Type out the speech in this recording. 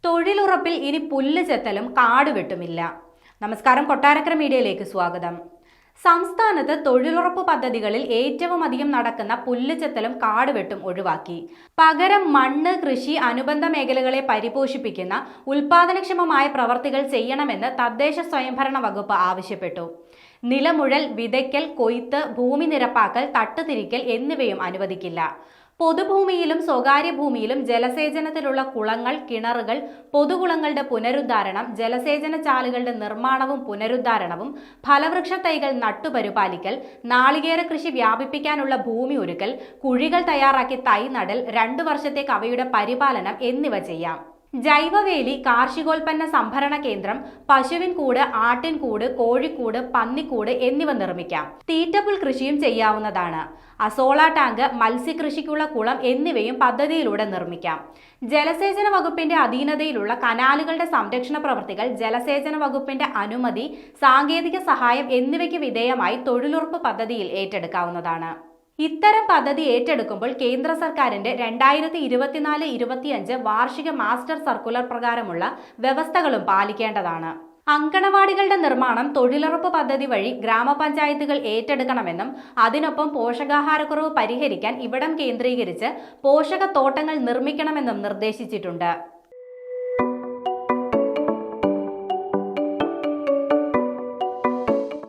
തൊഴിലുറപ്പിൽ ഇനി പുല്ല് ചെത്തലും കാട് വെട്ടുമില്ല. നമസ്കാരം, കൊട്ടാരക്കര മീഡിയയിലേക്ക് സ്വാഗതം. സംസ്ഥാനത്ത് തൊഴിലുറപ്പ് പദ്ധതികളിൽ ഏറ്റവും അധികം നടക്കുന്ന പുല്ല് ചെത്തലും കാട് വെട്ടും ഒഴിവാക്കി. പകരം മണ്ണ്, കൃഷി, അനുബന്ധ മേഖലകളെ പരിപോഷിപ്പിക്കുന്ന ഉൽപാദനക്ഷമമായ പ്രവർത്തികൾ ചെയ്യണമെന്ന് തദ്ദേശ സ്വയംഭരണ വകുപ്പ് ആവശ്യപ്പെട്ടു. നിലമുഴൽ, വിതയ്ക്കൽ, കൊയ്ത്ത്, ഭൂമി നിരപ്പാക്കൽ, തട്ടുതിരിക്കൽ എന്നിവയും അനുവദിക്കില്ല. പൊതുഭൂമിയിലും സ്വകാര്യ ഭൂമിയിലും ജലസേചനത്തിലുള്ള കുളങ്ങൾ, കിണറുകൾ, പൊതുകുളങ്ങളുടെ പുനരുദ്ധാരണം, ജലസേചന ചാലുകളുടെ നിർമ്മാണവും പുനരുദ്ധാരണവും, ഫലവൃക്ഷ തൈകൾ നട്ടുപരിപാലിക്കൽ, നാളികേര കൃഷി വ്യാപിപ്പിക്കാനുള്ള ഭൂമി ഒരുക്കൽ, കുഴികൾ തയ്യാറാക്കി തൈ നടൽ, 2 വർഷത്തേക്ക് അവയുടെ പരിപാലനം എന്നിവ ചെയ്യാം. ജൈവവേലി, കാർഷികോൽപ്പന്ന സംഭരണ കേന്ദ്രം, പശുവിൻ കൂട്, ആട്ടിൻ കൂട്, കോഴിക്കൂട്, പന്നിക്കൂട് എന്നിവ നിർമ്മിക്കാം. തീറ്റപ്പുൽ കൃഷിയും ചെയ്യാവുന്നതാണ്. അസോള ടാങ്ക്, മത്സ്യകൃഷിക്കുള്ള കുളം എന്നിവയും പദ്ധതിയിലൂടെ നിർമ്മിക്കാം. ജലസേചന വകുപ്പിന്റെ അധീനതയിലുള്ള കനാലുകളുടെ സംരക്ഷണ പ്രവൃത്തികൾ ജലസേചന വകുപ്പിന്റെ അനുമതി, സാങ്കേതിക സഹായം എന്നിവയ്ക്ക് വിധേയമായി തൊഴിലുറപ്പ് പദ്ധതിയിൽ ഏറ്റെടുക്കാവുന്നതാണ്. ഇത്തരം പദ്ധതി ഏറ്റെടുക്കുമ്പോൾ കേന്ദ്ര സർക്കാരിന്റെ 2024-25 വാർഷിക മാസ്റ്റർ സർക്കുലർ പ്രകാരമുള്ള വ്യവസ്ഥകളും പാലിക്കേണ്ടതാണ്. അങ്കണവാടികളുടെ നിർമ്മാണം തൊഴിലുറപ്പ് പദ്ധതി വഴി ഗ്രാമപഞ്ചായത്തുകൾ ഏറ്റെടുക്കണമെന്നും അതിനൊപ്പം പോഷകാഹാരക്കുറവ് പരിഹരിക്കാൻ ഇവിടം കേന്ദ്രീകരിച്ച് പോഷകത്തോട്ടങ്ങൾ നിർമ്മിക്കണമെന്നും നിർദ്ദേശിച്ചിട്ടുണ്ട്.